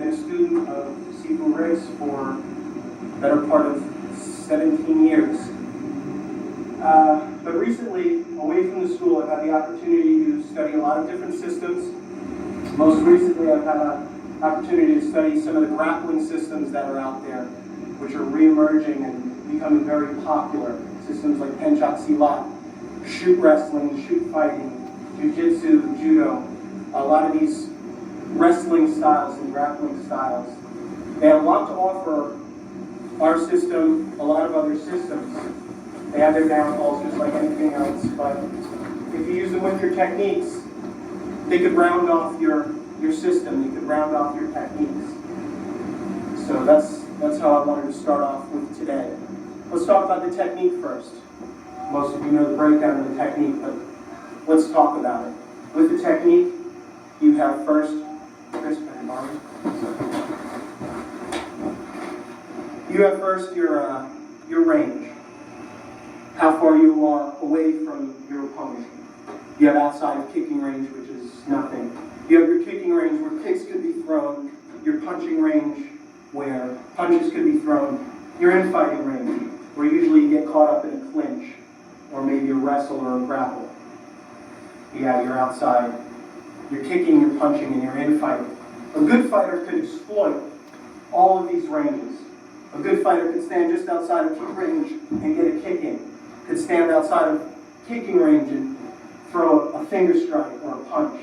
been a student of Sifu Riggs for the better part of 17 years. But recently, away from the school, I've had the opportunity to study a lot of different systems. Most recently, I've had an opportunity to study some of the grappling systems that are out there, which are re-emerging and becoming very popular. Systems like Pencak Silat, shoot wrestling, shoot fighting, jiu-jitsu, judo. A lot of these wrestling styles and grappling styles. They have a lot to offer our system, a lot of other systems. They have their downfalls just like anything else, but if you use them with your techniques, they could round off your system, they could round off your techniques. So that's how I wanted to start off with today. Let's talk about the technique first. Most of you know the breakdown of the technique, but let's talk about it. With the technique, you have first, you have first your range. How far you are away from your opponent. You have outside of kicking range, which is nothing. You have your kicking range where kicks could be thrown, your punching range where punches could be thrown, your infighting range where usually you get caught up in a clinch or maybe a wrestle or a grapple. Yeah, you're outside. You're kicking, you're punching, and you're infighting. A good fighter could exploit all of these ranges. A good fighter could stand just outside of kick range and get a kick in. Could stand outside of kicking range and throw a finger strike or a punch.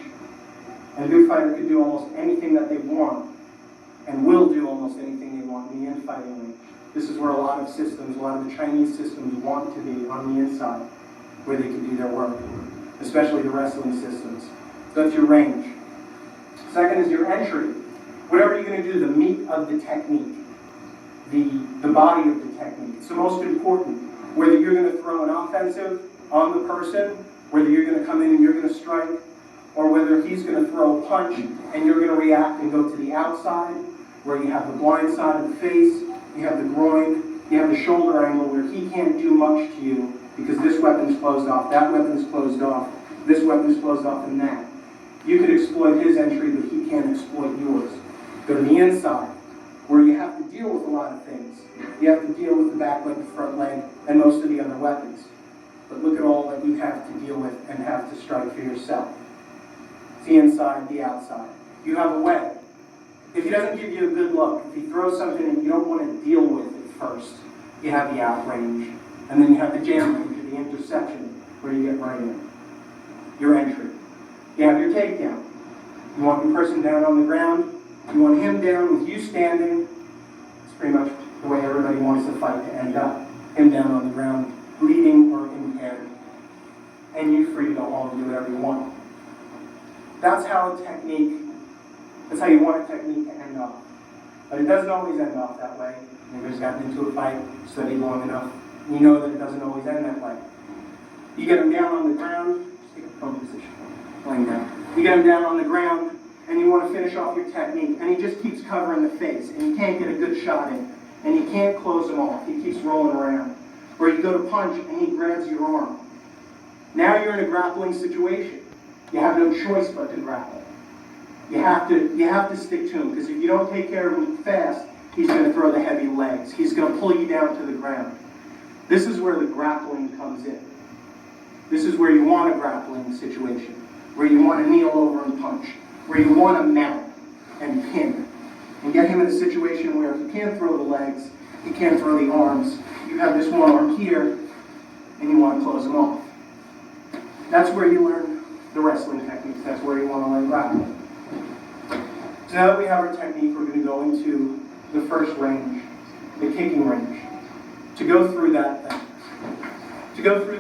And a good fighter could do almost anything that they want and will do almost anything they want in the infighting range. This is where a lot of systems, a lot of the Chinese systems want to be on the inside, where they can do their work, especially the wrestling systems. So that's your range. Second is your entry. Whatever you're going to do, the meat of the technique, the body of the technique. It's the most important. Whether you're going to throw an offensive on the person, whether you're going to come in and you're going to strike, or whether he's going to throw a punch and you're going to react and go to the outside, where you have the blind side of the face, you have the groin, you have the shoulder angle where he can't do much to you because this weapon's closed off, that weapon's closed off, this weapon's closed off, and that. You could exploit his entry, but he can't exploit yours. Go to the inside, where you have to deal with a lot of things. You have to deal with the back leg, the front leg, and most of the other weapons. But look at all that you have to deal with and have to strike for yourself. The inside, the outside. You have a way. If he doesn't give you a good look, if he throws something and you don't want to deal with it first, you have the out range. And then you have the jam range, or the interception, where you get right in. Your entry. You have your takedown. You want your person down on the ground. You want him down with you standing. It's pretty much the way everybody wants the fight to end up. Him down on the ground, bleeding or impaired. And you free to go home and do whatever you want. That's how a technique, that's how you want a technique to end off. But it doesn't always end off that way. You've gotten into a fight, studied long enough. You know that it doesn't always end that way. You get him down on the ground, just take a prone position, laying down. You get him down on the ground, and you want to finish off your technique, and he just keeps covering the face, and you can't get a good shot in, and you can't close him off. He keeps rolling around. Or you go to punch, and he grabs your arm. Now you're in a grappling situation. You have no choice but to grapple. You have to stick to him, because if you don't take care of him fast, he's going to throw the heavy legs. He's going to pull you down to the ground. This is where the grappling comes in. This is where you want a grappling situation, where you want to kneel over and punch, where you want to mount and pin, and get him in a situation where if he can't throw the legs, he can't throw the arms, you have this one arm here, and you want to close him off. That's where you learn the wrestling techniques. That's where you want to learn grappling. So now that we have our technique, we're going to go into the first range, the kicking range. To go through that,